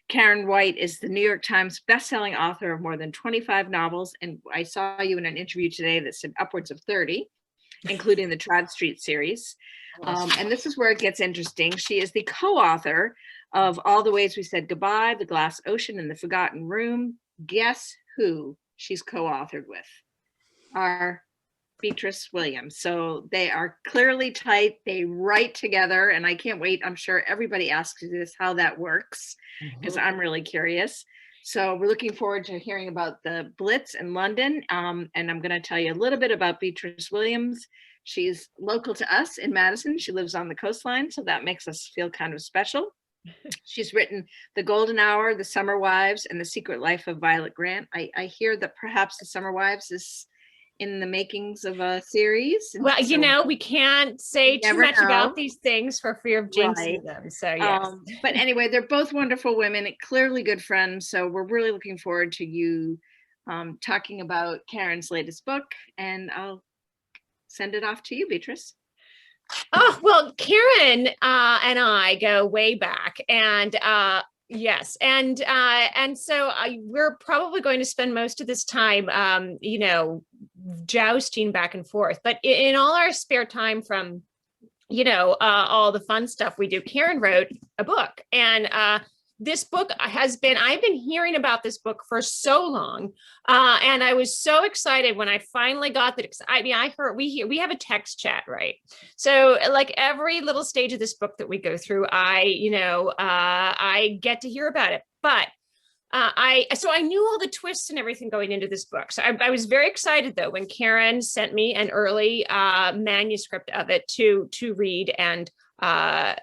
Karen White is the New York Times bestselling author of more than 25 novels. And I saw you in an interview today that said upwards of 30, including the Trad Street series. And this is where it gets interesting. She is the co-author of All the Ways We Said Goodbye, The Glass Ocean, and The Forgotten Room. Guess who she's co-authored with? Our Beatriz Williams. So they are clearly tight. They write together, and I can't wait. I'm sure everybody asks this how that works, because I'm really curious. So we're looking forward to hearing about the Blitz in London. And I'm going to tell you a little bit about Beatriz Williams. She's local to us in Madison. She lives on the coastline, so that makes us feel kind of special. She's written The Golden Hour, The Summer Wives, and The Secret Life of Violet Grant. I hear that perhaps The Summer Wives is in the makings of a series. And well, so you know, we can't say too much about these things for fear of jinxing them. So yes. But anyway, they're both wonderful women, clearly good friends. So we're really looking forward to you talking about Karen's latest book, and I'll send it off to you, Beatriz. Oh, well, Karen and I go way back, and yes, and so we're probably going to spend most of this time, you know, jousting back and forth. But in all our spare time from, you know, all the fun stuff we do, Karen wrote a book, and this book I've been hearing about this book for so long. And I was so excited when I finally got that. I mean, I heard we have a text chat, right? So like every little stage of this book that we go through, I get to hear about it. But so I knew all the twists and everything going into this book. So I was very excited though when Karen sent me an early manuscript of it to read and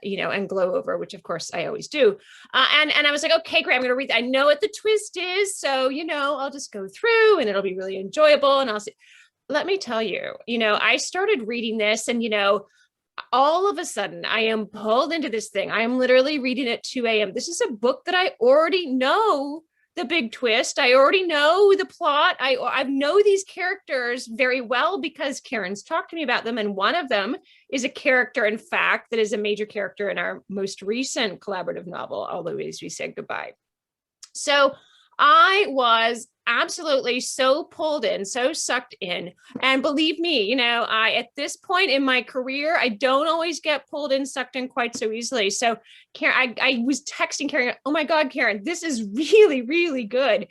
you know, and glow over, which of course I always do. And I was like, okay, great, I'm going to read. I know what the twist is, so you know, I'll just go through and it'll be really enjoyable. And I'll see. Let me tell you, you know, I started reading this, and you know, all of a sudden I am pulled into this thing. I am literally reading at 2 a.m. This is a book that I already know the big twist. I already know the plot. I know these characters very well because Karen's talked to me about them. And one of them is a character, in fact, that is a major character in our most recent collaborative novel, All the Ways We Said Goodbye. So I was absolutely so pulled in, so sucked in. And believe me, you know, at this point in my career, I don't always get pulled in, sucked in quite so easily. So Karen, I was texting Karen, oh my God, Karen, this is really, really good.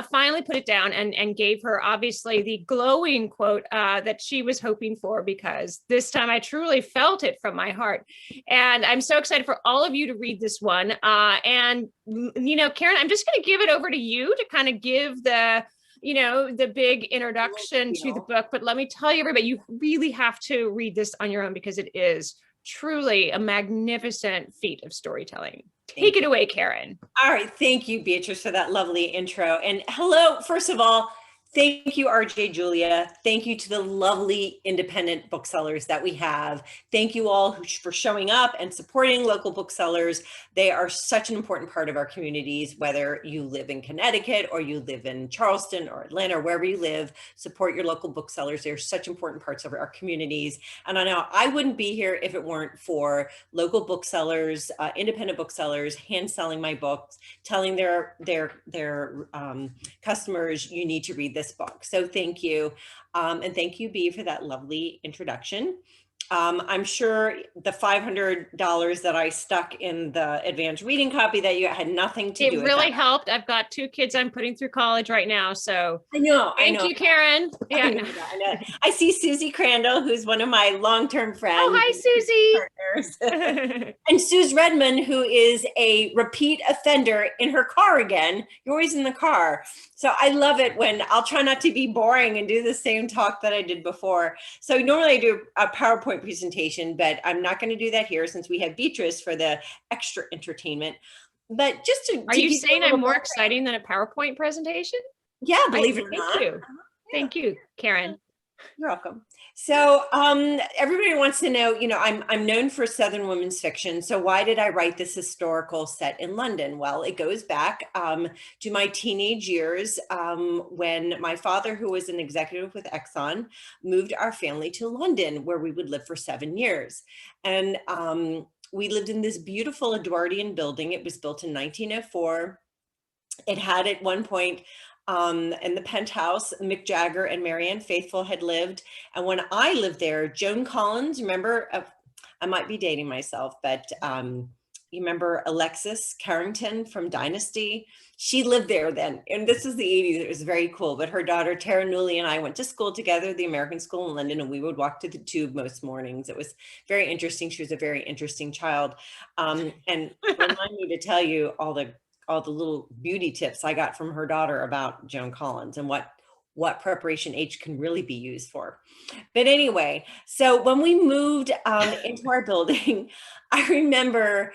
Finally put it down and gave her obviously the glowing quote that she was hoping for, because this time I truly felt it from my heart. And I'm so excited for all of you to read this one. And, you know, Karen, I'm just going to give it over to you to kind of give the, you know, the big introduction to the book. But let me tell you, everybody, you really have to read this on your own because it is truly a magnificent feat of storytelling. Take it away, Karen. All right. Thank you, Beatriz, for that lovely intro. And hello, first of all, thank you, RJ Julia. Thank you to the lovely independent booksellers that we have. Thank you all for showing up and supporting local booksellers. They are such an important part of our communities, whether you live in Connecticut or you live in Charleston or Atlanta or wherever you live, support your local booksellers. They're such important parts of our communities. And I know I wouldn't be here if it weren't for local booksellers, independent booksellers, hand selling my books, telling their customers, you need to read this book. So thank you. And thank you, B, for that lovely introduction. I'm sure the $500 that I stuck in the advanced reading copy that you had nothing to do with it. It really helped. I've got 2 kids I'm putting through college right now. So I know. Thank you, Karen. Yeah. I know. I see Susie Crandall, who's one of my long-term friends. Oh, hi, Susie. And Suze Redmond, who is a repeat offender in her car again. You're always in the car. So I love it when I'll try not to be boring and do the same talk that I did before. So normally I do a PowerPoint presentation, but I'm not going to do that here since we have Beatriz for the extra entertainment. But just to— Are you saying I'm more exciting than a PowerPoint presentation? Yeah, believe it or not. Thank you. Thank you, Karen. You're welcome. So everybody wants to know, you know, I'm known for Southern women's fiction. So why did I write this historical set in London? Well, it goes back to my teenage years when my father, who was an executive with Exxon, moved our family to London, where we would live for 7 years. And we lived in this beautiful Edwardian building. It was built in 1904. It had at one point in the penthouse, Mick Jagger and Marianne Faithfull had lived. And when I lived there, Joan Collins, remember, I might be dating myself, but you remember Alexis Carrington from Dynasty? She lived there then. And this is the 80s. It was very cool. But her daughter, Tara Newley, and I went to school together, the American School in London, and we would walk to the Tube most mornings. It was very interesting. She was a very interesting child. And remind me to tell you all the little beauty tips I got from her daughter about Joan Collins and what preparation H can really be used for. But anyway, so when we moved into our building, I remember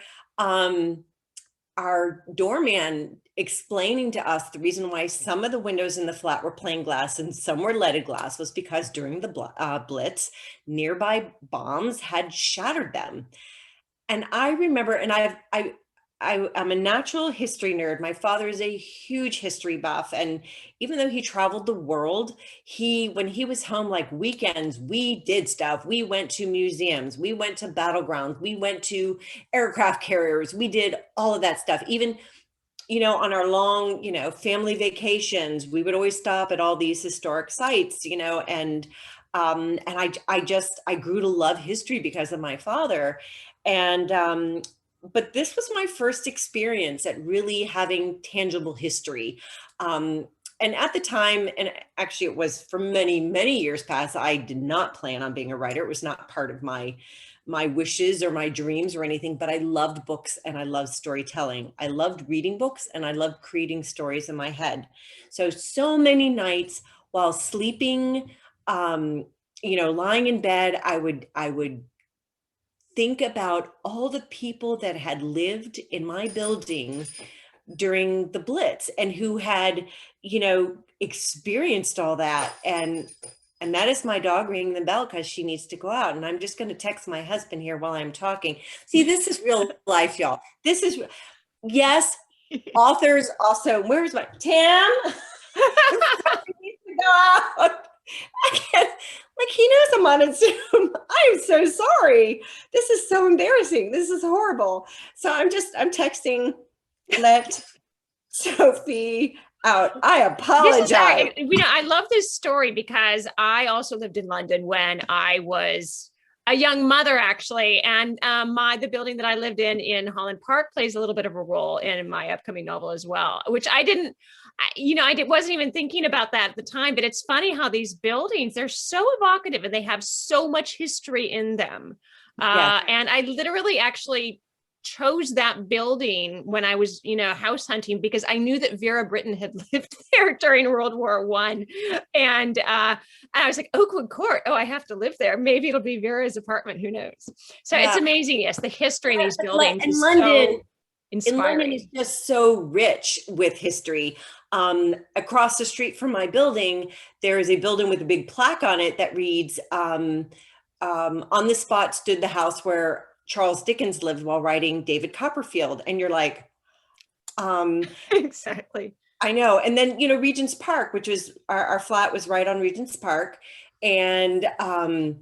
our doorman explaining to us the reason why some of the windows in the flat were plain glass and some were leaded glass was because during the Blitz, nearby bombs had shattered them. And I remember, and I'm a natural history nerd. My father is a huge history buff. And even though he traveled the world, when he was home, like weekends, we did stuff. We went to museums, we went to battlegrounds, we went to aircraft carriers. We did all of that stuff. Even, on our long, family vacations, we would always stop at all these historic sites, and I grew to love history because of my father. And, but this was my first experience at really having tangible history. And at the time, and actually it was for many, many years past, I did not plan on being a writer. It was not part of my wishes or my dreams or anything, but I loved books and I loved storytelling. I loved reading books and I loved creating stories in my head. So many nights while sleeping, lying in bed, I would think about all the people that had lived in my building during the Blitz and who had, experienced all that. And that is my dog ringing the bell because she needs to go out. And I'm just going to text my husband here while I'm talking. See, this is real life, y'all. Yes, authors also. Where's my Tim? He needs to go out. I can't, he knows I'm on a Zoom. I'm so sorry. This is so embarrassing. This is horrible. So I'm texting, let Sophie out. I apologize. I love this story because I also lived in London when I was a young mother, actually. And the building that I lived in Holland Park plays a little bit of a role in my upcoming novel as well, which I wasn't even thinking about that at the time, but it's funny how these buildings, they're so evocative and they have so much history in them. Yes. And I literally actually chose that building when I was, house hunting because I knew that Vera Brittain had lived there during World War I. And I was like, Oakwood Court. Oh, I have to live there. Maybe it'll be Vera's apartment. Who knows? So It's amazing. Yes. The history in these buildings is so inspiring. And London is just so rich with history. Across the street from my building, there is a building with a big plaque on it that reads, on the spot stood the house where Charles Dickens lived while writing David Copperfield. And you're like, exactly. I know. And then, Regent's Park, which was our flat was right on Regent's Park. And I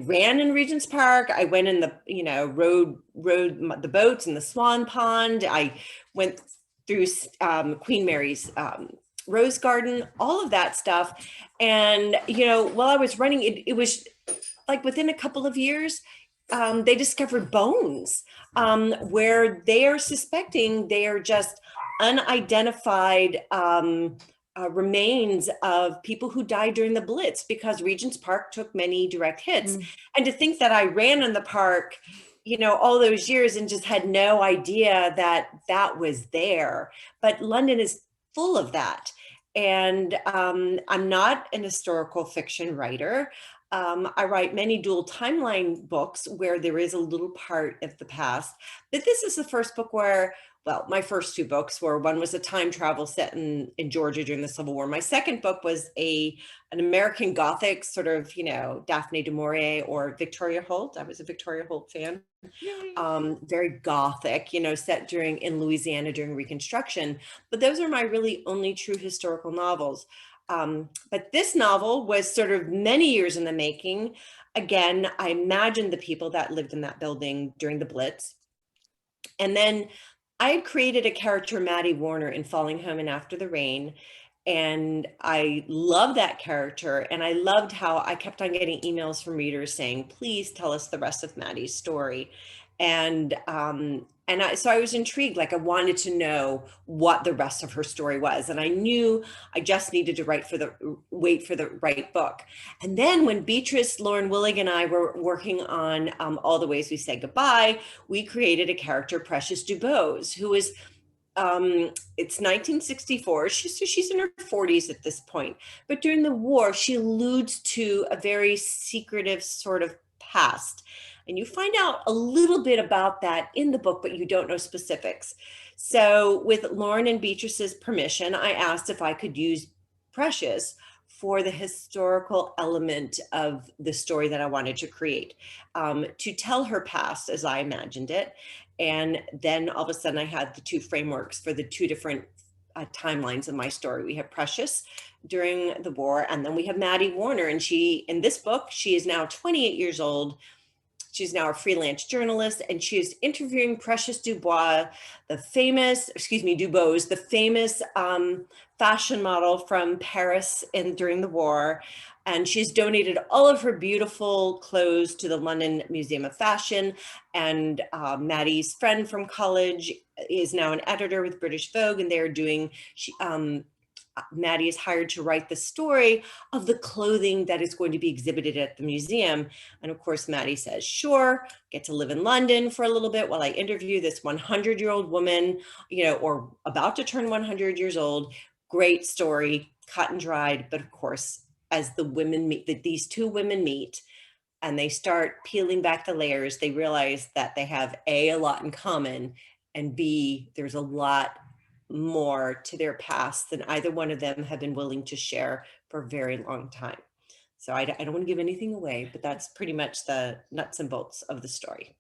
ran in Regent's Park. I went in the, rode the boats in the Swan Pond. I went through Queen Mary's Rose Garden, all of that stuff. And, while I was running, it was like within a couple of years, they discovered bones where they are suspecting they are just unidentified remains of people who died during the Blitz because Regent's Park took many direct hits. And to think that I ran in the park, all those years and just had no idea that was there. But London is full of that. And I'm not an historical fiction writer. I write many dual timeline books where there is a little part of the past, but this is the first book where, well, my first two books were, one was a time travel set in Georgia during the Civil War. My second book was an American Gothic sort of, Daphne du Maurier or Victoria Holt. I was a Victoria Holt fan. Very Gothic, set in Louisiana during Reconstruction. But those are my really only true historical novels. But this novel was sort of many years in the making. Again, I imagined the people that lived in that building during the Blitz. And then I had created a character, Maddie Warner, in Falling Home and After the Rain. And I loved that character. And I loved how I kept on getting emails from readers saying, please tell us the rest of Maddie's story. So I was intrigued, like I wanted to know what the rest of her story was. And I knew I just needed to wait for the right book. And then when Beatrice, Lauren Willig, and I were working on All the Ways We Say Goodbye, we created a character, Precious Dubose, who is, it's 1964. She's in her 40s at this point. But during the war, she alludes to a very secretive sort of past. And you find out a little bit about that in the book, but you don't know specifics. So with Lauren and Beatrice's permission, I asked if I could use Precious for the historical element of the story that I wanted to create, to tell her past as I imagined it. And then all of a sudden I had the two frameworks for the two different timelines of my story. We have Precious during the war, and then we have Maddie Warner. And in this book, she is now 28 years old. She's now a freelance journalist, and she is interviewing Precious Dubose, the famous fashion model from Paris during the war. And she's donated all of her beautiful clothes to the London Museum of Fashion. And Maddie's friend from college is now an editor with British Vogue, and they're doing, Maddie is hired to write the story of the clothing that is going to be exhibited at the museum. And of course, Maddie says, sure, get to live in London for a little bit while I interview this 100-year-old woman, or about to turn 100 years old. Great story, cut and dried. But of course, as these two women meet and they start peeling back the layers, they realize that they have a lot in common, and B, there's a lot more to their past than either one of them have been willing to share for a very long time. So I don't want to give anything away, but that's pretty much the nuts and bolts of the story.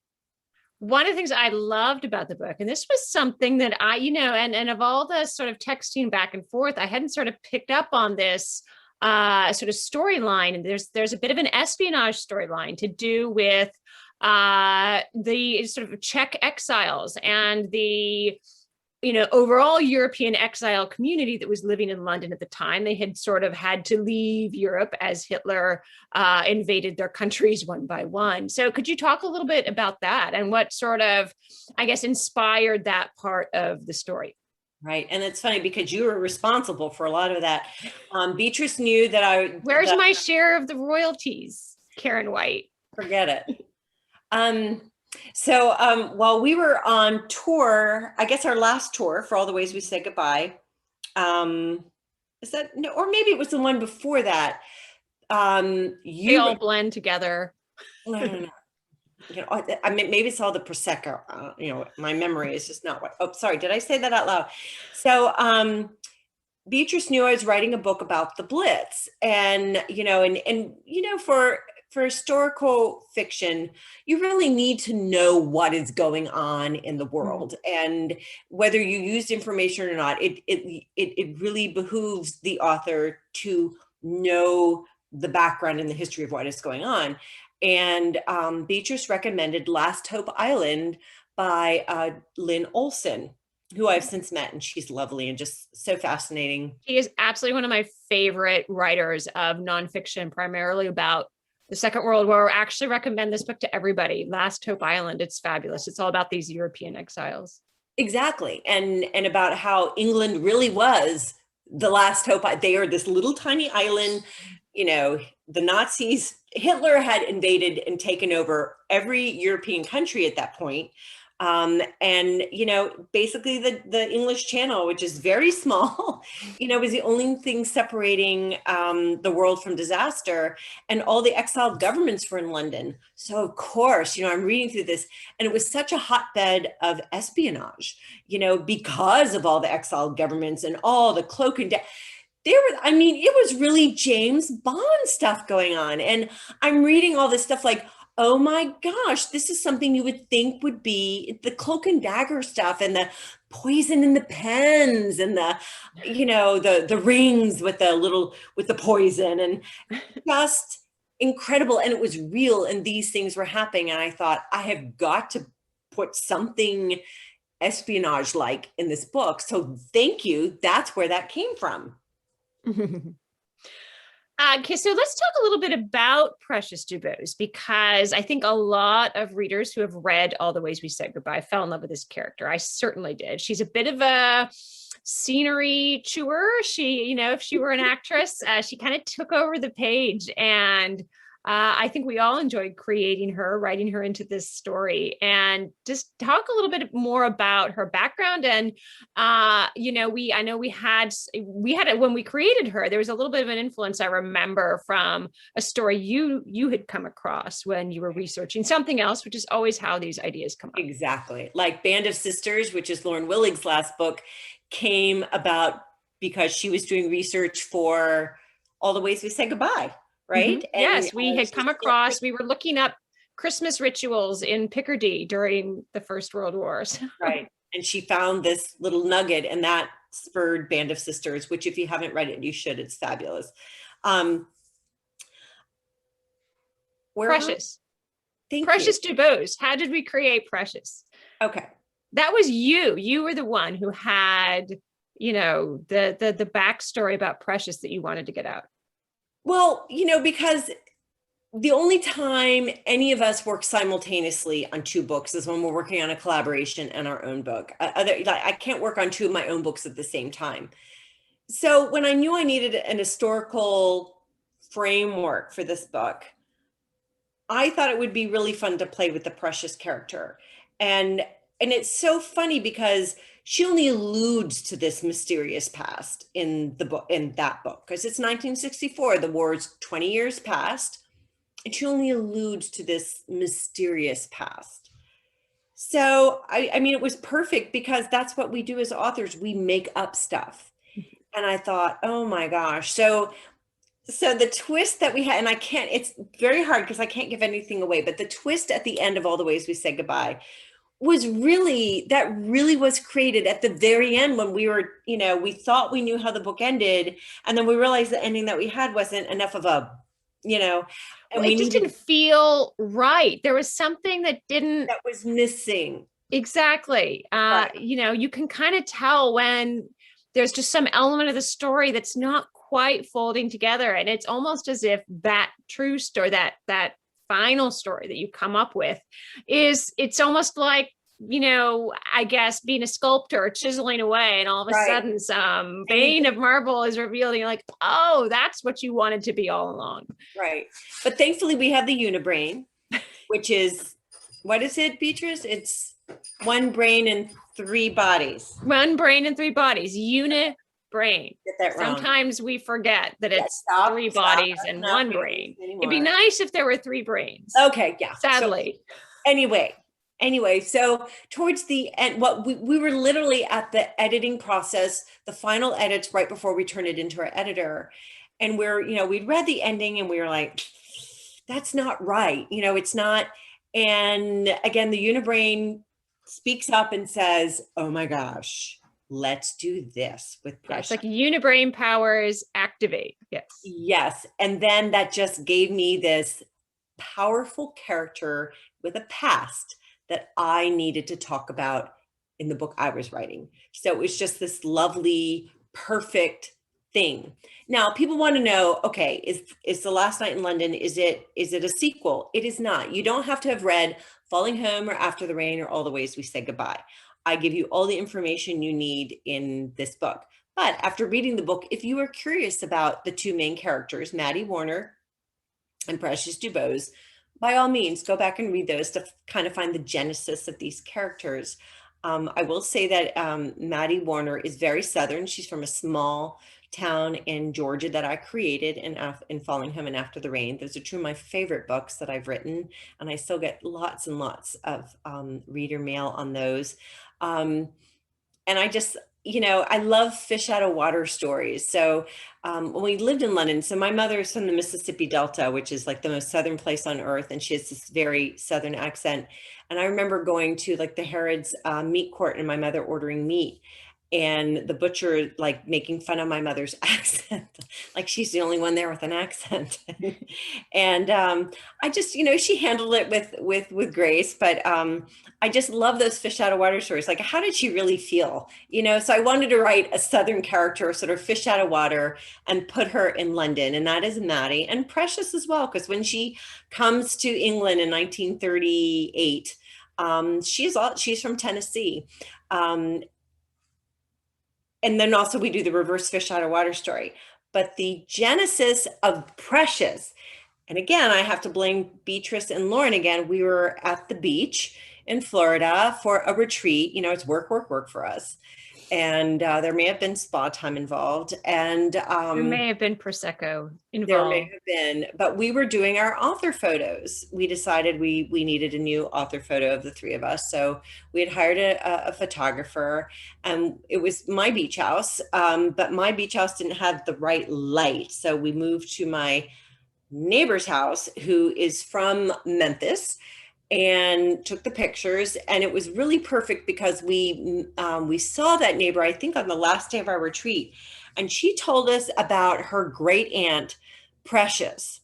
One of the things I loved about the book, and this was something that I, and of all the sort of texting back and forth, I hadn't sort of picked up on this sort of storyline. And there's a bit of an espionage storyline to do with the sort of Czech exiles and the overall European exile community that was living in London at the time. They had sort of had to leave Europe as Hitler invaded their countries one by one. So could you talk a little bit about that and what sort of, I guess, inspired that part of the story? Right. And it's funny because you were responsible for a lot of that. Beatrice knew that Where's my share of the royalties, Karen White? Forget it. So while we were on tour, I guess our last tour for All the Ways We Say Goodbye, is that, no, or maybe it was the one before that. They all blend together. No. I mean, maybe it's all the Prosecco. My memory is just not what. Oh, sorry. Did I say that out loud? So Beatrice knew I was writing a book about the Blitz, and for historical fiction, you really need to know what is going on in the world, and whether you used information or not, it really behooves the author to know the background and the history of what is going on. And Beatrice recommended Last Hope Island by Lynn Olson, who I've since met, and she's lovely and just so fascinating. She is absolutely one of my favorite writers of nonfiction, primarily about the Second World War. I actually recommend this book to everybody. Last Hope Island. It's fabulous. It's all about these European exiles. Exactly. And about how England really was the last hope. They are this little tiny island. The Nazis, Hitler had invaded and taken over every European country at that point. Basically the English Channel, which is very small, was the only thing separating the world from disaster, and all the exiled governments were in London. So of course, I'm reading through this, and it was such a hotbed of espionage, because of all the exiled governments and all the cloak and it was really James Bond stuff going on. And I'm reading all this stuff like, oh my gosh, this is something you would think would be the cloak and dagger stuff and the poison in the pens and the, the rings with the poison, and just incredible. And it was real, and these things were happening. And I thought, I have got to put something espionage like in this book. So thank you. That's where that came from. Okay, so let's talk a little bit about Precious Dubose, because I think a lot of readers who have read All the Ways We Said Goodbye fell in love with this character. I certainly did. She's a bit of a scenery chewer. She, if she were an actress, she kind of took over the page, and I think we all enjoyed creating her, writing her into this story. And just talk a little bit more about her background. And I know we had it when we created her. There was a little bit of an influence, I remember, from a story you had come across when you were researching something else, which is always how these ideas come up. Exactly. Like Band of Sisters, which is Lauren Willig's last book, came about because she was doing research for All the Ways We Said Goodbye. Right? Mm-hmm. Yes, we had come across, we were looking up Christmas rituals in Picardy during the First World Wars. Right. And she found this little nugget, and that spurred Band of Sisters, which if you haven't read it, you should. It's fabulous. Precious. Thank Precious you. Dubose. How did we create Precious? Okay. That was you. You were the one who had, the backstory about Precious that you wanted to get out. Well, because the only time any of us work simultaneously on two books is when we're working on a collaboration and our own book. I can't work on two of my own books at the same time. So when I knew I needed an historical framework for this book, I thought it would be really fun to play with the Precious character. And it's so funny because she only alludes to this mysterious past in the book, in that book, because it's 1964, the war's 20 years past, and she only alludes to this mysterious past. So I mean, it was perfect because that's what we do as authors. We make up stuff. And I thought, oh my gosh. So the twist that we had, and it's very hard because I can't give anything away, but the twist at the end of All the Ways We Said Goodbye was really was created at the very end when we were, we thought we knew how the book ended. And then we realized the ending that we had wasn't enough of a, and it just didn't feel right. There was something that was missing. Exactly. Right. You can kind of tell when there's just some element of the story that's not quite folding together. And it's almost as if that true story, that final story that you come up with it's almost like, I guess being a sculptor, chiseling away, and all of a sudden some vein of marble is revealed. You're like, oh, that's what you wanted to be all along. Right. But thankfully we have the unibrain, which is, what is it, Beatriz? It's one brain and three bodies. One brain and three bodies. Brain. Get that wrong. Sometimes we forget that it's three bodies and one brain. It'd be nice if there were three brains. Okay, yeah. Sadly. So, anyway, so towards the end, we were literally at the editing process, the final edits right before we turn it into our editor. And we'd read the ending and we were like, that's not right. It's not. And again, the unibrain speaks up and says, oh my gosh, let's do this with Precious. It's like unibrain powers activate. Yes. And then that just gave me this powerful character with a past that I needed to talk about in the book I was writing. So it was just this lovely, perfect thing. Now, people want to know, okay, is The Last Night in London, is it a sequel? It is not. You don't have to have read Falling Home or After the Rain or All the Ways We Said Goodbye. I give you all the information you need in this book. But after reading the book, if you are curious about the two main characters, Maddie Warner and Precious Dubose, by all means, go back and read those to kind of find the genesis of these characters. I will say that Maddie Warner is very Southern. She's from a small town in Georgia that I created in Falling Home and After the Rain. Those are two of my favorite books that I've written, and I still get lots and lots of reader mail on those. and I just, I love fish out of water stories. So when we lived in London, so my mother is from the Mississippi Delta, which is like the most southern place on earth, and she has this very southern accent. And I remember going to like the Harrods meat court and my mother ordering meat, and the butcher like making fun of my mother's accent, like she's the only one there with an accent. And I just, she handled it with grace, but I just love those fish out of water stories. Like, how did she really feel? So I wanted to write a Southern character, sort of fish out of water, and put her in London. And that is Maddie, and Precious as well, because when she comes to England in 1938, she's from Tennessee. And then also we do the reverse fish out of water story. But the genesis of Precious, and again, I have to blame Beatrice and Lauren again. We were at the beach in Florida for a retreat. It's work, work, work for us. And there may have been spa time involved. And There may have been Prosecco involved. There may have been, but we were doing our author photos. We decided we needed a new author photo of the three of us. So we had hired a photographer, and it was my beach house. But my beach house didn't have the right light. So we moved to my neighbor's house, who is from Memphis, and took the pictures. And it was really perfect because we saw that neighbor, I think on the last day of our retreat, and she told us about her great aunt, Precious.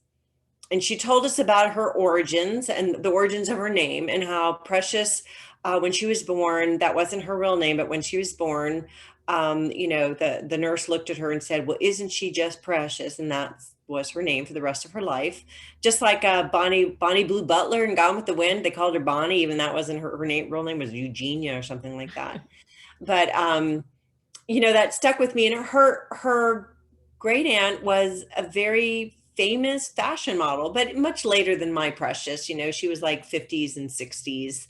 And she told us about her origins and the origins of her name, and how Precious, when she was born, that wasn't her real name, but when she was born, the nurse looked at her and said, well, isn't she just precious? And that was her name for the rest of her life. Just like Bonnie Blue Butler in Gone with the Wind, they called her Bonnie, even that wasn't her name. Real name was Eugenia or something like that. But that stuck with me. And her great aunt was a very famous fashion model, but much later than my Precious. She was like 50s and 60s,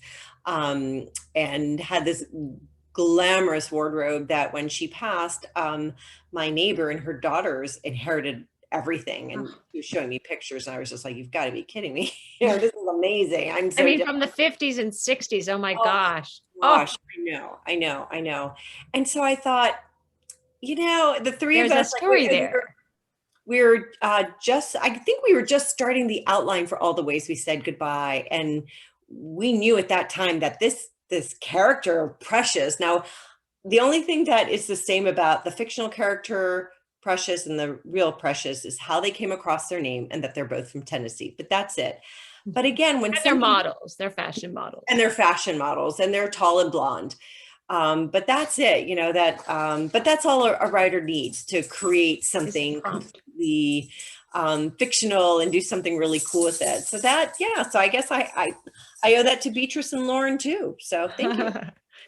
and had this glamorous wardrobe that when she passed, my neighbor and her daughters inherited everything. And she was showing me pictures, and I was just like, you've got to be kidding me. This is amazing. From the 50s and 60s. Oh my gosh. Gosh, I know. And so I thought, the three of us, a story there. We were I think we were just starting the outline for All the Ways We Said Goodbye. And we knew at that time that this character, Precious, now the only thing that is the same about the fictional character Precious and the real Precious is how they came across their name, and that they're both from Tennessee, but that's it. But again, they're models, they're fashion models. And they're fashion models, and they're tall and blonde. But that's it, but that's all a writer needs to create something completely fictional and do something really cool with it. So so I guess I owe that to Beatrice and Lauren too. So thank you.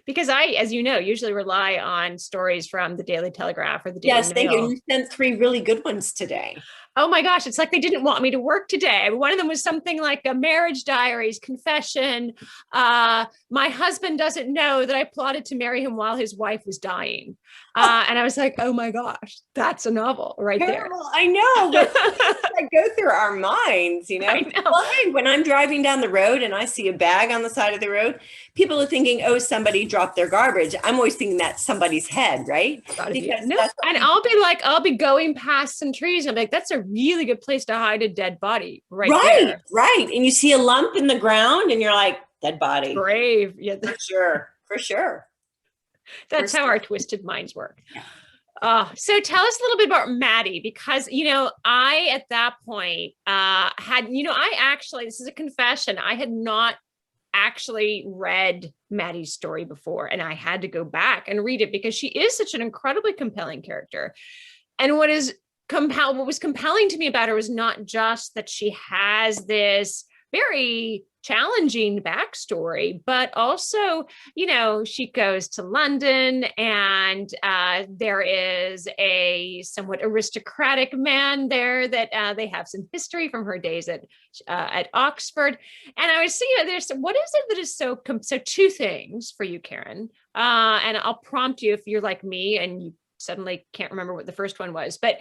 Because I, as you know, usually rely on stories from the Daily Telegraph or the Daily Mail. Yes, thank you. You sent 3 really good ones today. Oh my gosh, it's like they didn't want me to work today. One of them was something like a marriage diaries, confession. My husband doesn't know that I plotted to marry him while his wife was dying. And I was like, oh my gosh, that's a novel right there. I know, but I go through our minds, I know. Well, hey, when I'm driving down the road and I see a bag on the side of the road, people are thinking, oh, somebody dropped their garbage. I'm always thinking that's somebody's head, right? And I'll be going past some trees. And I'm like, that's a really good place to hide a dead body right there. Right. And you see a lump in the ground and you're like, dead body. Grave. Yeah. For sure. That's how our twisted minds work. So tell us a little bit about Maddie, because, I, at that point, this is a confession. I had not actually read Maddie's story before, and I had to go back and read it because she is such an incredibly compelling character. And what was compelling to me about her was not just that she has this very challenging backstory, but also, she goes to London, and there is a somewhat aristocratic man there that they have some history from her days at Oxford. And I was thinking, what is it that is so 2 things for you, Karen, and I'll prompt you if you're like me and you suddenly can't remember what the first one was. But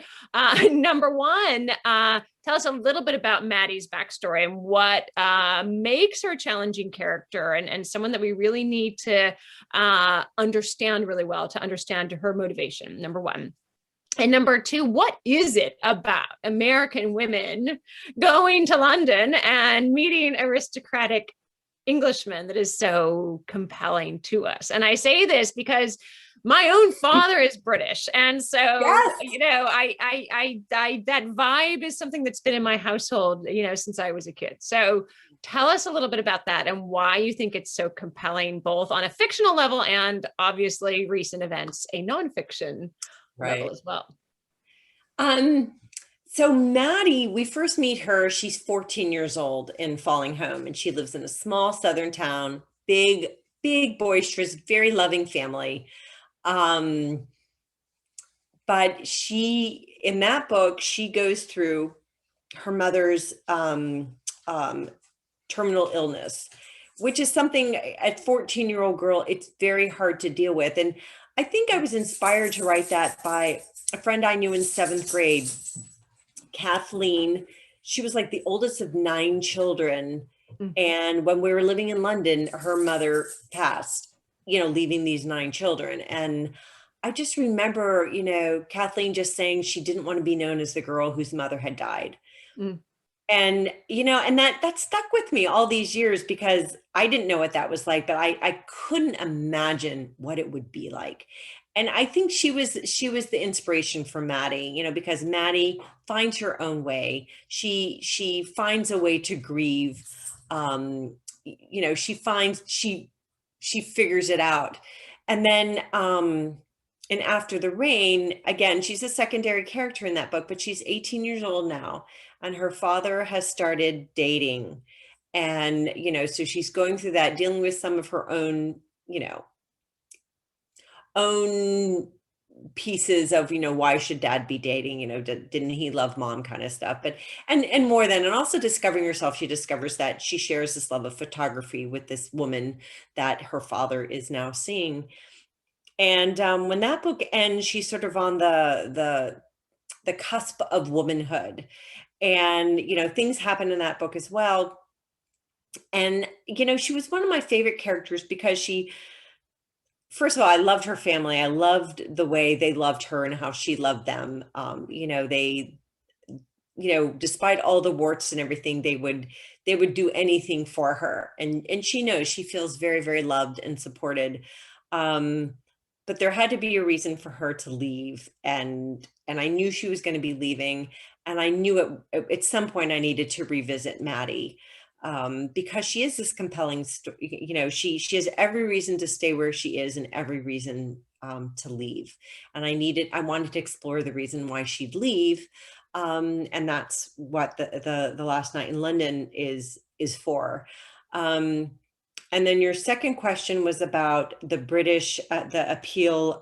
number one, tell us a little bit about Maddie's backstory and what makes her a challenging character and someone that we really need to understand really well to understand her motivation, number one. And number two, what is it about American women going to London and meeting aristocratic Englishmen that is so compelling to us? And I say this because my own father is British. And so, Yes. you know, I that vibe is something that's been in my household, you know, since I was a kid. So tell us a little bit about that and why you think it's so compelling, both on a fictional level and obviously recent events, a nonfiction level as well. So Maddie, we first meet her, she's 14 years old in Falling Home, and she lives in a small southern town, big, boisterous, very loving family. But she, in that book, she goes through her mother's terminal illness, which is something a 14-year-old girl, it's very hard to deal with. And I think I was inspired to write that by a friend I knew in 7th grade, Kathleen. She was like the oldest of 9 children. And when we were living in London, her mother passed, you know, leaving these 9 children. And I just remember, you know, Kathleen just saying she didn't want to be known as the girl whose mother had died. And, you know, and that stuck with me all these years because I didn't know what that was like, but I couldn't imagine what it would be like. And I think she was the inspiration for Maddie, you know, because Maddie finds her own way. She finds a way to grieve. You know, she figures it out. And then, and After the Rain, again, she's a secondary character in that book, but she's 18 years old now. And her father has started dating. And, you know, so she's going through that, dealing with some of her own, you know, own pieces of, you know, why should dad be dating, you know, didn't he love mom kind of stuff, but and more than, and also discovering herself. She discovers that she shares this love of photography with this woman that her father is now seeing. And when that book ends, she's sort of on the cusp of womanhood, and, you know, things happen in that book as well. And, you know, she was one of my favorite characters because she, first of all, I loved her family. I loved the way they loved her and how she loved them. You know, they, you know, despite all the warts and everything, they would do anything for her. And she knows, she feels very, very loved and supported. But there had to be a reason for her to leave. And I knew she was going to be leaving. And I knew at some point I needed to revisit Maddie. Because she is this compelling story, you know, she has every reason to stay where she is and every reason to leave. And I wanted to explore the reason why she'd leave. And that's what the Last Night in London is for. And then your second question was about the British, the appeal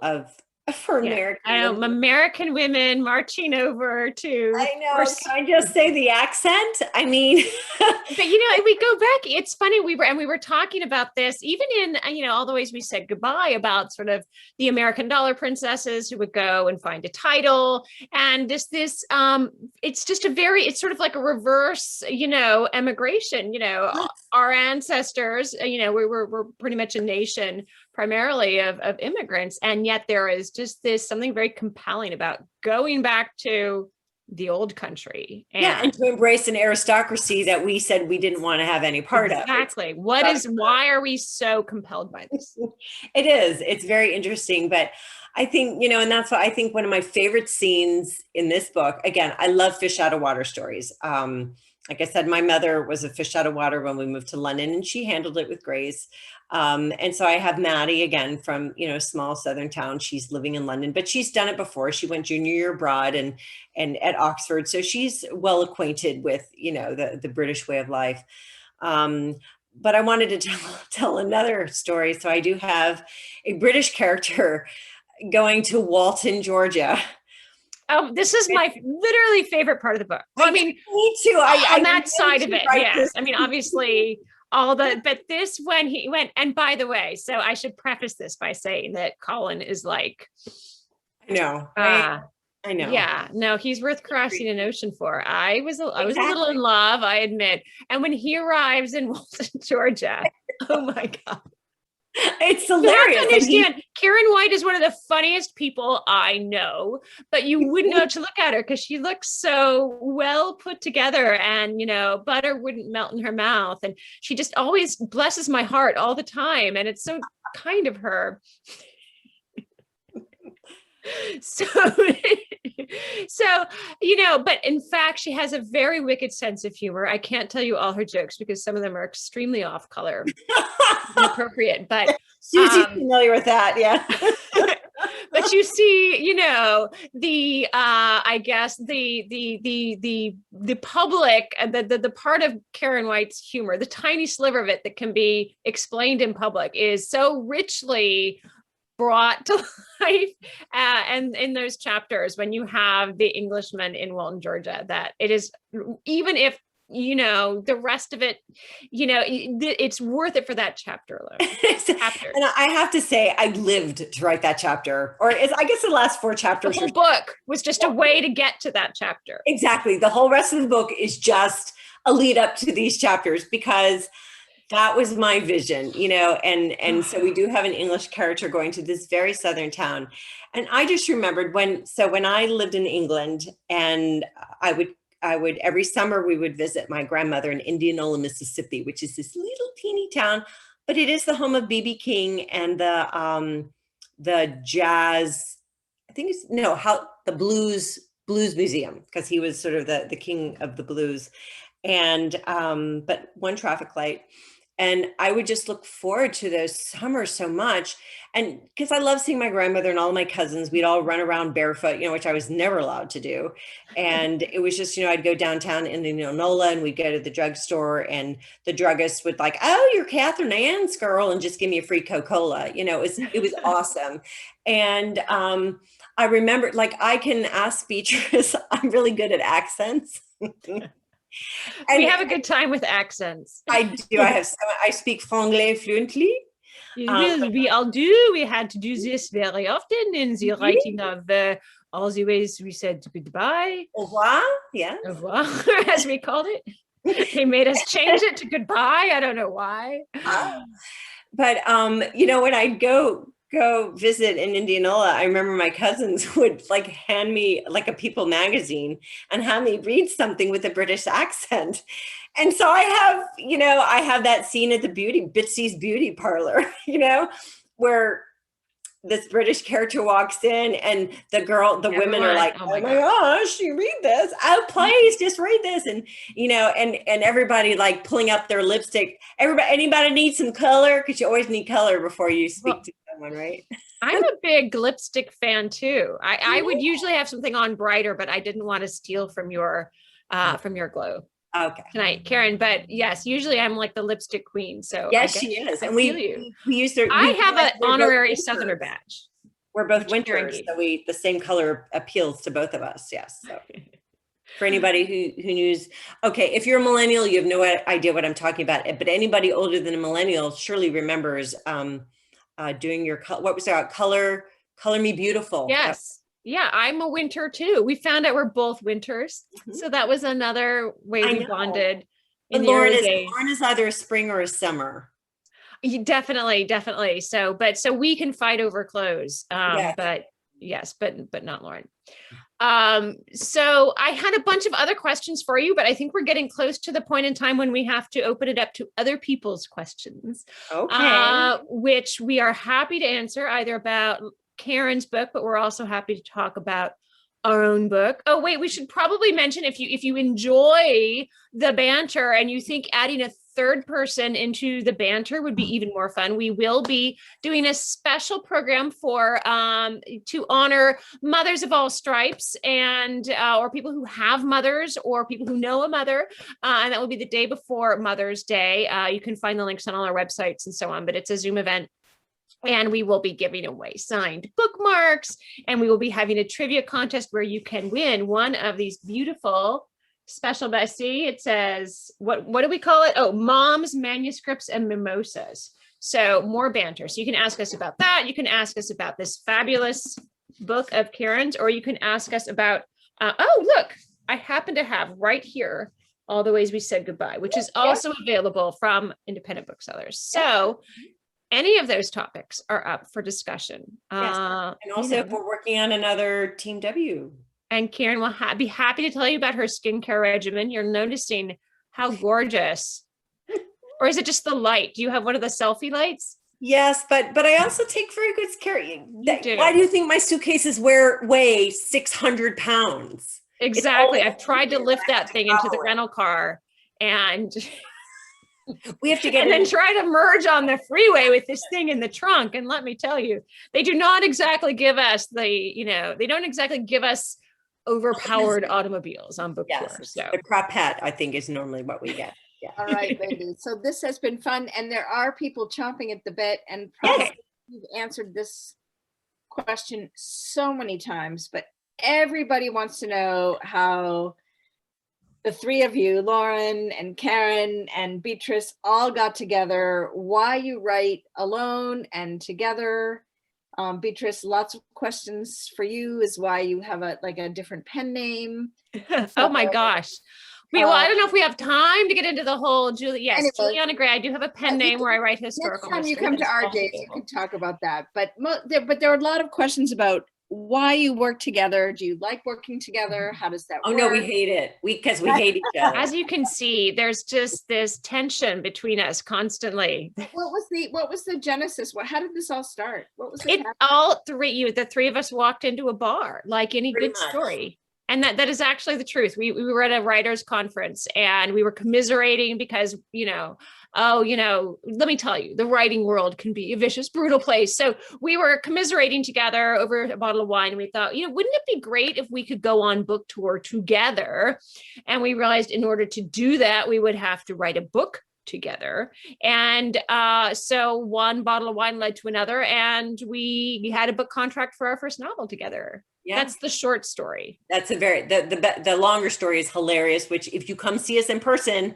for American women. American women marching over to. I know. Can I just say the accent? I mean, but you know, we go back. It's funny. We were talking about this even in, you know, all the ways we said goodbye about sort of the American dollar princesses who would go and find a title, and this it's just it's sort of like a reverse, you know, emigration. You know, our ancestors, you know, we're pretty much a nation primarily of immigrants. And yet there is just something very compelling about going back to the old country. And to embrace an aristocracy that we said we didn't want to have any part of. Exactly. Why are we so compelled by this? It's very interesting, but I think, you know, and that's why I think one of my favorite scenes in this book, again, I love fish out of water stories. Like I said, my mother was a fish out of water when we moved to London, and she handled it with grace. And so I have Maddie, again, from, you know, a small southern town. She's living in London, but she's done it before. She went junior year abroad and at Oxford. So she's well acquainted with, you know, the British way of life. But I wanted to tell another story. So I do have a British character going to Walton, Georgia. Oh, this is my literally favorite part of the book. Well, I mean, me too. On that side of it, yes. I mean, obviously, but this, when he went, and by the way, so I should preface this by saying that Colin is like I know. I know. Yeah, no, he's worth crossing an ocean for. I was a little in love, I admit. And when he arrives in Walton, Georgia, oh my God. It's You have hilarious. to understand, Karen White is one of the funniest people I know, but you wouldn't know to look at her because she looks so well put together, and, you know, butter wouldn't melt in her mouth. And she just always blesses my heart all the time. And it's so kind of her. So, you know, but in fact, she has a very wicked sense of humor. I can't tell you all her jokes because some of them are extremely off color, inappropriate, but Susie's familiar with that. Yeah. But you see, you know, I guess the public, the part of Karen White's humor, the tiny sliver of it that can be explained in public, is so richly brought to life and in those chapters when you have the Englishman in Walton, Georgia, that it is, even if, you know, the rest of it, you know, it's worth it for that chapter alone. And I have to say, I lived to write that chapter, or I guess the last 4 chapters. The whole book was just a way to get to that chapter. Exactly. The whole rest of the book is just a lead up to these chapters, because that was my vision, you know, and so we do have an English character going to this very southern town. And I just remembered when I lived in England, and I would every summer we would visit my grandmother in Indianola, Mississippi, which is this little teeny town, but it is the home of B.B. King and the jazz, the blues museum, because he was sort of the king of the blues. And but one traffic light. And I would just look forward to those summers so much. And because I love seeing my grandmother and all of my cousins, we'd all run around barefoot, you know, which I was never allowed to do. And it was just, you know, I'd go downtown in Indianola and we'd go to the drugstore, and the druggist would like, oh, you're Catherine Ann's girl, and just give me a free Coca-Cola. You know, it was awesome. And I remember, like, I can ask Beatrice, I'm really good at accents. We have a good time with accents. I do. I speak Franglais fluently. We all do. We had to do this very often in the writing of all the ways we said goodbye. Au revoir. Yeah. Au revoir, as we called it. They made us change it to goodbye. I don't know why. But you know, when I'd go visit in Indianola, I remember my cousins would like hand me like a People magazine and have me read something with a British accent. And so I have that scene at the Bitsy's beauty parlor, you know, where this British character walks in and the women are like, oh my gosh, you read this? Oh, please just read this. And, you know, and everybody like pulling up their lipstick. Anybody need some color? Because you always need color before you speak to someone, right? I'm a big lipstick fan too. I would usually have something on brighter, but I didn't want to steal from your glow. Okay. Tonight, Karen, but yes, usually I'm like the lipstick queen. So yes, she is. And we use their. I have an honorary Southerner badge. We're both winters, so the same color appeals to both of us. Yes. So. For anybody who knows, okay, if you're a millennial, you have no idea what I'm talking about. But anybody older than a millennial surely remembers doing your what was that, color me beautiful. Yes. Yeah, I'm a winter too. We found out we're both winters. Mm-hmm. So that was another way we bonded. But Lauren is either a spring or a summer. Definitely. So we can fight over clothes. But not Lauren. So I had a bunch of other questions for you, but I think we're getting close to the point in time when we have to open it up to other people's questions. Okay. Which we are happy to answer either about Karen's book, but we're also happy to talk about our own book. Oh, wait, we should probably mention if you enjoy the banter and you think adding a third person into the banter would be even more fun, we will be doing a special program for to honor mothers of all stripes and or people who have mothers or people who know a mother, and that will be the day before Mother's Day. You can find the links on all our websites and so on, but it's a Zoom event. And we will be giving away signed bookmarks, and we will be having a trivia contest where you can win one of these beautiful special Bessie. It says, what do we call it? Oh, Moms, Manuscripts, and Mimosas. So more banter. So you can ask us about that. You can ask us about this fabulous book of Karen's, or you can ask us about, oh, look, I happen to have right here All the Ways We Said Goodbye, which is also available from independent booksellers. So any of those topics are up for discussion. Yes. And also, if we're working on another Team W. And Karen will be happy to tell you about her skincare regimen. You're noticing how gorgeous. Or is it just the light? Do you have one of the selfie lights? Yes, but I also take very good care. do. Why do you think my suitcases weigh 600 pounds? Exactly. I've tried to lift that thing into the rental car, and we have to get and then try to merge on the freeway with this thing in the trunk. And let me tell you, they do not exactly give us they don't exactly give us overpowered automobiles on book tour. So the crapette, I think, is normally what we get. Yeah. All right, ladies. So this has been fun, and there are people chomping at the bit, and probably you've answered this question so many times, but everybody wants to know how the three of you, Lauren and Karen and Beatrice, all got together, why you write alone and together. Beatrice, lots of questions for you is why you have a different pen name. Oh my gosh. Well, I don't know if we have time to get into the whole Julie. Yes, anyway, Juliana Gray. I do have a pen name where I write historical. Next time you come to RJ's, you can talk about that. But there are a lot of questions about why you work together. Do you like working together? How does that work? Oh no, we hate it. Because we hate each other. As you can see, there's just this tension between us constantly. What was the genesis? How did this all start? What was it? The three of us walked into a bar, like any good story. And that is actually the truth. We were at a writers' conference and we were commiserating because, let me tell you, the writing world can be a vicious, brutal place. So we were commiserating together over a bottle of wine. And we thought, wouldn't it be great if we could go on book tour together? And we realized in order to do that, we would have to write a book together. And so one bottle of wine led to another, and we had a book contract for our first novel together. Yeah. That's the short story. That's the longer story is hilarious, which if you come see us in person,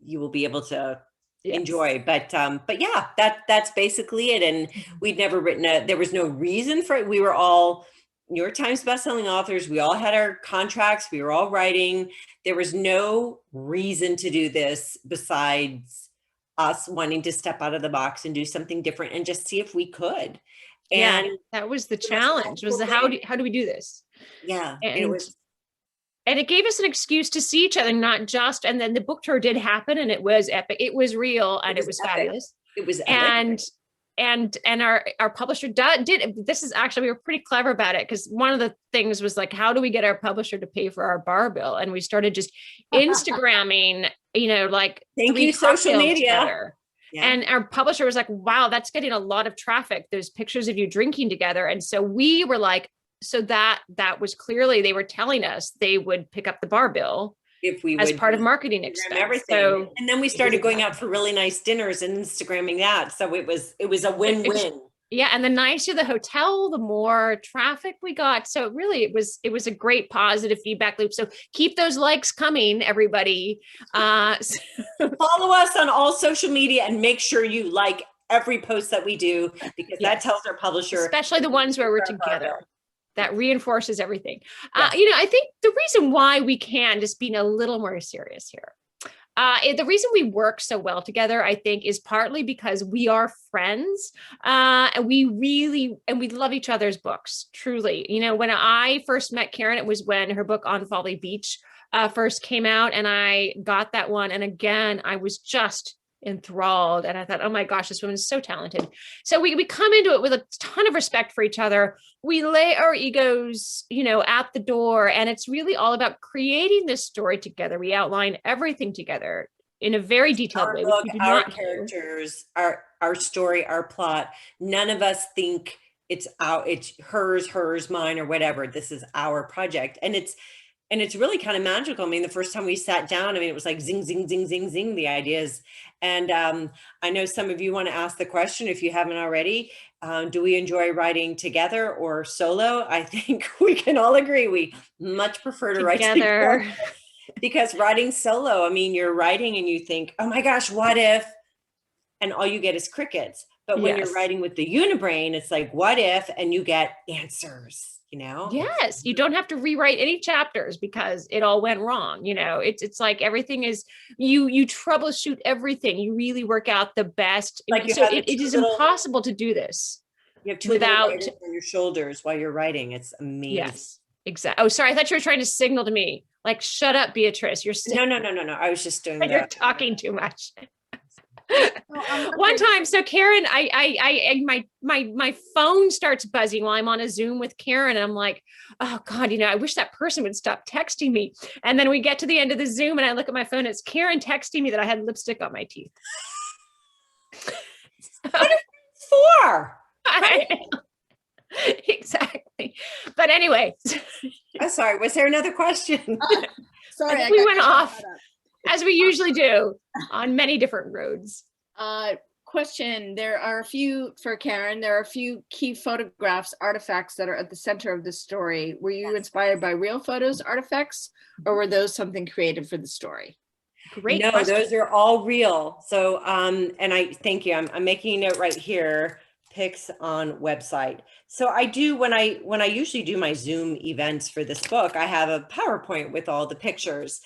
you will be able to enjoy. But yeah, that's basically it. And we'd never written there was no reason for it. We were all New York Times bestselling authors. We all had our contracts. We were all writing. There was no reason to do this besides us wanting to step out of the box and do something different and just see if we could. And that was the challenge, was how do we do this? Yeah. And it gave us an excuse to see each other, not just, and then the book tour did happen and it was epic. It was real and it was fabulous. It was epic. And our publisher did, this is actually, we were pretty clever about it, because one of the things was like, how do we get our publisher to pay for our bar bill? And we started just Instagramming, thank you, social media. Together. Yeah. And our publisher was like, wow, that's getting a lot of traffic. There's pictures of you drinking together. And so we were like, so that was clearly, they were telling us they would pick up the bar bill if we as part of marketing expense. Everything. So, and then we started going out for really nice dinners and Instagramming that. So it was a win-win. Yeah. And the nicer the hotel, the more traffic we got. So really it was a great positive feedback loop. So keep those likes coming, everybody. Follow us on all social media and make sure you like every post that we do, because that tells our publisher. Especially the ones where we're together. That reinforces everything. Yes. I think the reason why we can, just being a little more serious here, the reason we work so well together, I think, is partly because we are friends, and we love each other's books, truly. When I first met Karen, it was when her book On Folly Beach first came out, and I got that one. And again, I was just enthralled, and I thought, oh my gosh, this woman is so talented. So we come into it with a ton of respect for each other. We lay our egos, at the door, and it's really all about creating this story together. We outline everything together in a very detailed way. Book, our characters, our story, our plot. None of us think it's hers, mine, or whatever. This is our project, and it's really kind of magical. I mean, the first time we sat down, it was like zing, zing, zing, zing, zing, the ideas. And I know some of you want to ask the question, if you haven't already, do we enjoy writing together or solo? I think we can all agree we much prefer to write together. Because writing solo, you're writing and you think, oh my gosh, what if? And all you get is crickets. But when you're Yes. writing with the unibrain, it's like, what if, and you get answers, you know? Yes, you don't have to rewrite any chapters because it all went wrong. It's like everything is you troubleshoot everything. You really work out the best. Like you So have the it is two little- impossible to do this You have two little without. writers on your shoulders while you're writing. It's amazing. Yes, exactly. Oh, sorry. I thought you were trying to signal to me, like, shut up, Beatrice. You're No. I was just doing you're that. talking too much. Oh, One time, so Karen, my phone starts buzzing while I'm on a Zoom with Karen, and I'm like, oh God, I wish that person would stop texting me. And then we get to the end of the Zoom, and I look at my phone. It's Karen texting me that I had lipstick on my teeth. What is it for? Exactly. But anyway, I'm sorry. Was there another question? Sorry, we got went caught off. up. as we usually do on many different roads. Question, there are a few, for Karen, there are a few key photographs, artifacts that are at the center of the story. Were you inspired by real photos, artifacts, or were those something creative for the story? Great No, question. those are all real. So, and I thank you. I'm making a note right here. Pics on website. So I do when I usually do my Zoom events for this book, I have a PowerPoint with all the pictures.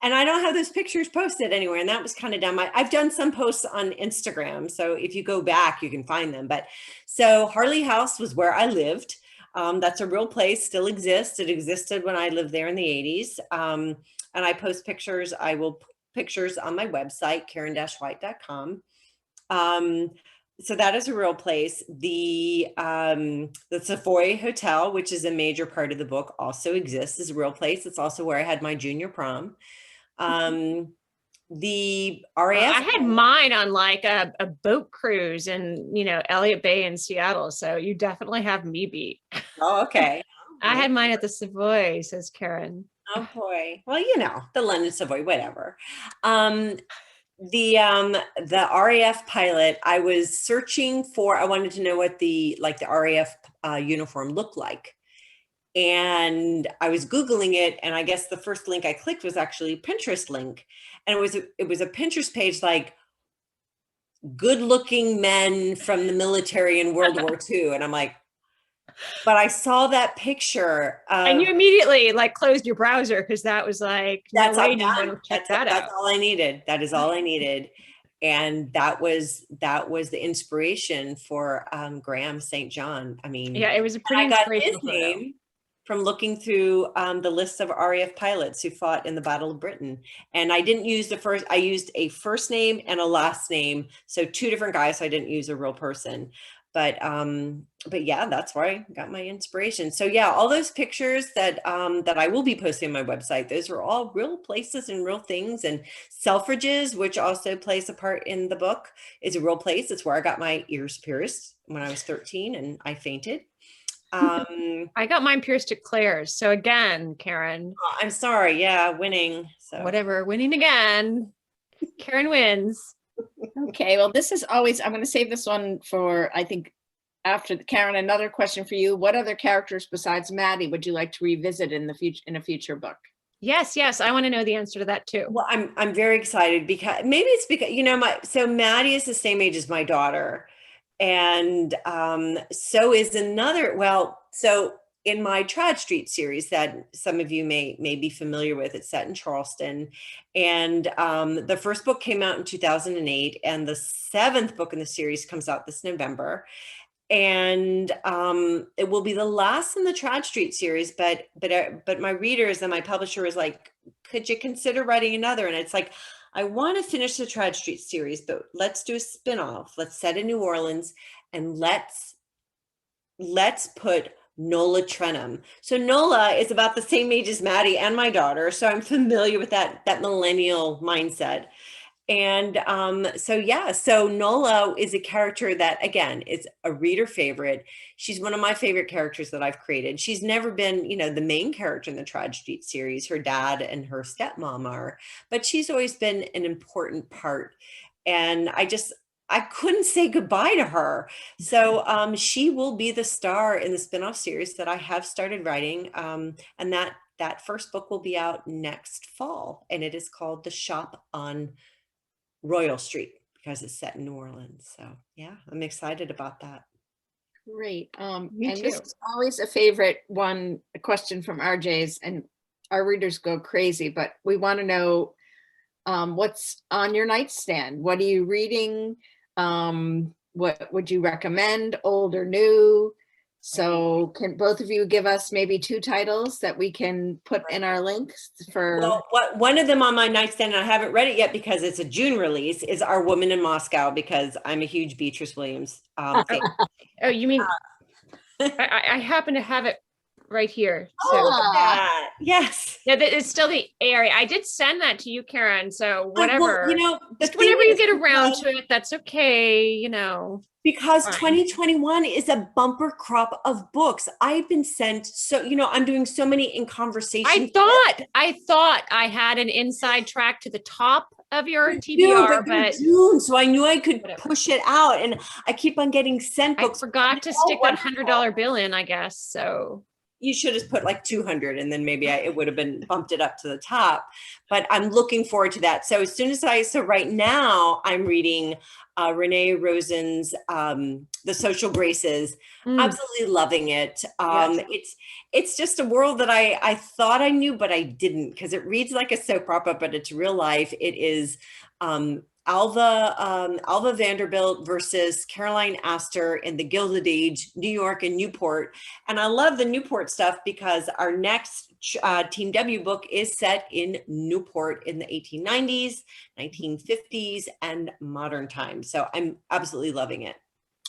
And I don't have those pictures posted anywhere. And that was kind of dumb. I've done some posts on Instagram. So if you go back, you can find them. But so Harley House was where I lived. That's a real place, still exists. It existed when I lived there in the 80s. And I post pictures. I will put pictures on my website, karen-white.com. So that is a real place. The Savoy Hotel, which is a major part of the book, also exists as a real place. It's also where I had my junior prom. The RAF. I had mine on like a boat cruise in, Elliott Bay in Seattle. So you definitely have me beat. Oh, okay. I had mine at the Savoy, says Karen. Oh boy. Well, the London Savoy, whatever. The RAF pilot, I was searching for, I wanted to know what the RAF uniform looked like. And I was Googling it, and I guess the first link I clicked was actually a Pinterest link. And it was a Pinterest page like good looking men from the military in World War II. And I'm like, but I saw that picture. And you immediately closed your browser because that was like, that's no way all done. to check that out. That's all I needed. That is all I needed. And that was the inspiration for Graham St. John. I mean, yeah, it was a pretty I got his inspirational photo. name from looking through the list of RAF pilots who fought in the Battle of Britain. And I didn't use I used a first name and a last name. So two different guys. So I didn't use a real person. But yeah, that's where I got my inspiration. So yeah, all those pictures that I will be posting on my website, those are all real places and real things. And Selfridges, which also plays a part in the book, is a real place. It's where I got my ears pierced when I was 13 and I fainted. I got mine pierced at Claire's. So again, Karen. Oh, I'm sorry. Yeah, winning. So Whatever, winning again. Karen wins. Okay, well, this is always, I'm going to save this one for, I think, after Karen, another question for you. What other characters besides Maddie would you like to revisit in a future book? Yes, I want to know the answer to that too. Well, I'm very excited because maybe it's because, so Maddie is the same age as my daughter. And so is so in my Trad Street series that some of you may be familiar with, it's set in Charleston. And the first book came out in 2008, and the 7th book in the series comes out this November. And it will be the last in the Trad Street series, but my readers and my publisher was like, could you consider writing another? And it's like, I want to finish the Trad Street series, but let's do a spinoff. Let's set in New Orleans, and let's put Nola Trenham. So Nola is about the same age as Maddie and my daughter, so I'm familiar with that millennial mindset. And so Nola is a character that, again, is a reader favorite. She's one of my favorite characters that I've created. She's never been, the main character in the Trad Street series. Her dad and her stepmom are, but she's always been an important part. And I couldn't say goodbye to her. So she will be the star in the spinoff series that I have started writing. And that first book will be out next fall. And it is called The Shop on Royal Street. because it's set in New Orleans. So yeah, I'm excited about that. Great. Me And this too. is always a favorite one, a question from RJ's, and our readers go crazy, but we want to know what's on your nightstand. What are you reading? What would you recommend, old or new? So can both of you give us maybe 2 titles that we can put in our links for? Well, one of them on my nightstand, and I haven't read it yet because it's a June release, is Our Woman in Moscow, because I'm a huge Beatrice Williams fan. Oh, you mean, I happen to have it right here. So Ah, Yes. yeah, it's still the area. I did send that to you, Karen. So Well, whatever. you know, the Just whenever thing you is, get around because- to it, that's okay. You know. Because Fine. 2021 is a bumper crop of books. I've been sent, so, you know, I'm doing so many in conversation. I thought I had an inside track to the top of your No, TBR, they're but June, so I knew I could Whatever. push it out, and I keep on getting sent I books. forgot to They're all stick that wonderful. $100 bill in, I guess. So You should have put like 200, and then maybe it would have been bumped it up to the top. But I'm looking forward to that. So as soon as so right now I'm reading Renee Rosen's The Social Graces. Absolutely loving it. It's just a world that I thought I knew, but I didn't, because it reads like a soap opera, but it's real life. It is Alva Vanderbilt versus Caroline Astor in the Gilded Age, New York and Newport. And I love the Newport stuff because our next Team W book is set in Newport in the 1890s, 1950s, and modern times. So I'm absolutely loving it.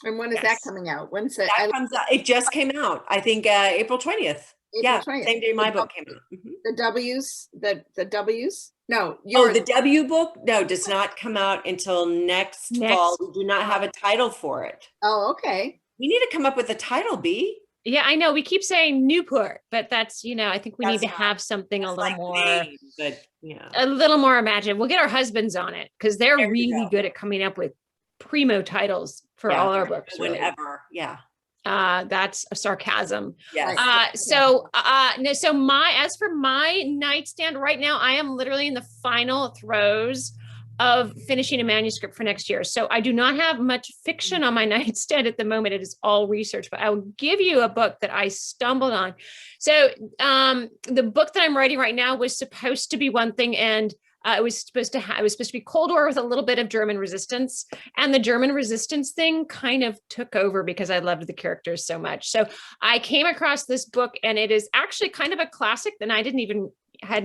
and when is that Yes. coming out? When's it? That comes out, it just came out, I think April 20th. April Yeah, 20th. same day my book came out. Mhm. The W's, the W's? No, Oh, yours. the W book? No, does not come out until next fall. We do not have a title for it. Oh, okay. We need to come up with a title, B. yeah, I know we keep saying Newport, but that's, you know, I think we need That's to have something a It's little like more, Maine, but yeah. a little more imaginative. We'll get our husbands on it because they're There we really go. good at coming up with primo titles for Yeah, all our books. Really. Whenever, yeah. That's a sarcasm. Yes. So as for my nightstand right now, I am literally in the final throes of finishing a manuscript for next year. So I do not have much fiction on my nightstand at the moment. It is all research, but I will give you a book that I stumbled on. So the book that I'm writing right now was supposed to be one thing, and it was supposed to be Cold War with a little bit of German resistance, and the German resistance thing kind of took over because I loved the characters so much. So I came across this book, and it is actually kind of a classic, and I hadn't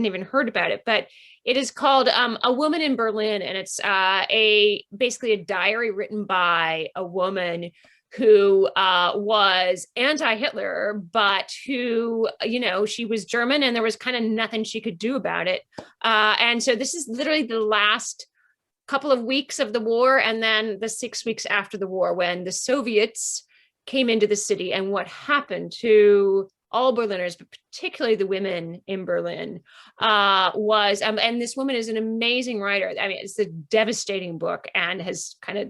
even heard about it, but it is called A Woman in Berlin, and it's basically a diary written by a woman who was anti-Hitler, but who, you know, she was German and there was kind of nothing she could do about it. And so this is literally the last couple of weeks of the war, and then the 6 weeks after the war when the Soviets came into the city, and what happened to all Berliners, but particularly the women in Berlin, was, and this woman is an amazing writer. I mean, it's a devastating book and has kind of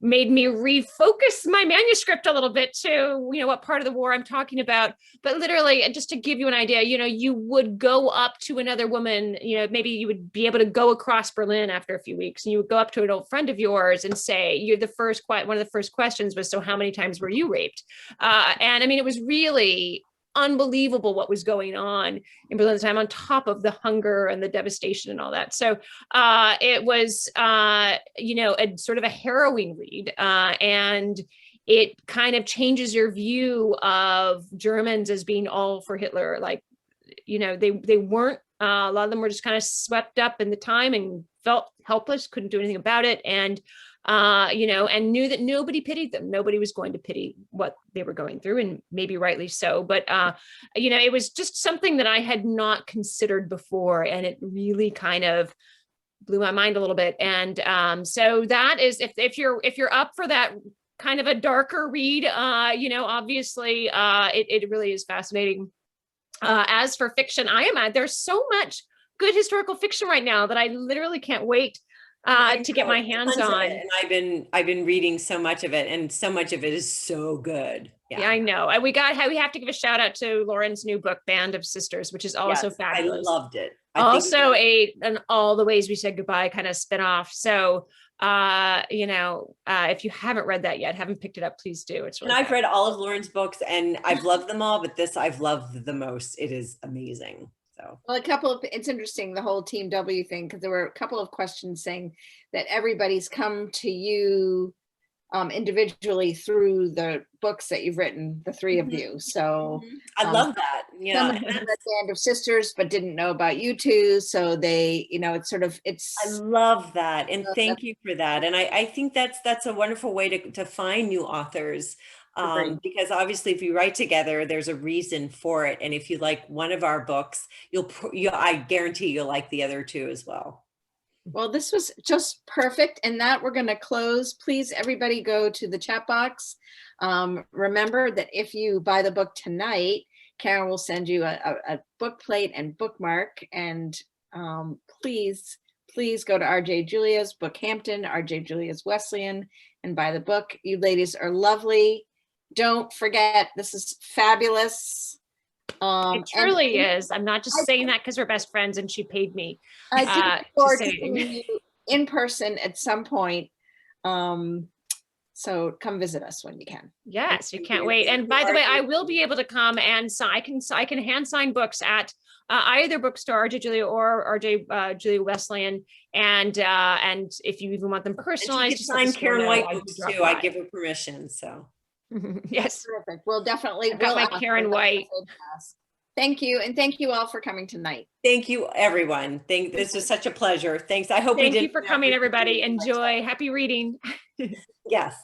made me refocus my manuscript a little bit to, you know, what part of the war I'm talking about. But literally, just to give you an idea, you know, you would go up to another woman, you know, maybe you would be able to go across Berlin after a few weeks, and you would go up to an old friend of yours and say, one of the first questions was, so how many times were you raped? And I mean, it was really unbelievable what was going on in Berlin at the time, on top of the hunger and the devastation and all that. So it was, you know, a sort of a harrowing read, and it kind of changes your view of Germans as being all for Hitler. Like, you know, they weren't, a lot of them were just kind of swept up in the time and felt helpless, couldn't do anything about it. And you know, and knew that nobody pitied them. Nobody was going to pity what they were going through, and maybe rightly so. But, you know, it was just something that I had not considered before, and it really kind of blew my mind a little bit. And so that is, if you're up for that kind of a darker read, you know, obviously it really is fascinating. As for fiction, there's so much good historical fiction right now that I literally can't wait to get my hands on. And I've been reading so much of it, and so much of it is so good. Yeah, I know. And we have to give a shout out to Lauren's new book, Band of Sisters, which is also fabulous. I loved it. Also an All the Ways We Said Goodbye kind of spinoff. So if you haven't read that yet, haven't picked it up, please do. It's And really I've good. read all of Lauren's books and I've loved them all, but this I've loved the most. It is amazing. So Well, it's interesting, the whole Team W thing, because there were a couple of questions saying that everybody's come to you individually through the books that you've written, the three of you. So I love that. some Yeah. of them read Band of Sisters, but didn't know about you two. So they, it's sort of, I love that. And thank you for that. And I think that's a wonderful way to find new authors. Agreed. Because obviously if you write together, there's a reason for it. And if you like one of our books, I guarantee you'll like the other two as well. Well, this was just perfect. And that we're going to close. Please, everybody go to the chat box. Remember that if you buy the book tonight, Karen will send you a book plate and bookmark. And please go to RJ Julia's BookHampton, RJ Julia's Wesleyan, and buy the book. You ladies are lovely. Don't forget, this is fabulous. It truly is. I'm not just saying that because we're best friends and she paid me. I do look forward to say seeing you in person at some point. So come visit us when you can. Yes, you can't wait. And by the way, I will be able to come and I can hand sign books at either bookstore, RJ Julia or RJ Julia Wesleyan. And if you even want them personalized, just sign Karen White books too. I give her permission. So yes, terrific. We'll definitely. I've got my Karen White. Thank you, and thank you all for coming tonight. Thank you, everyone. This was such a pleasure. Thanks. I hope thank you for coming, everybody. Enjoy. Happy reading. Yes.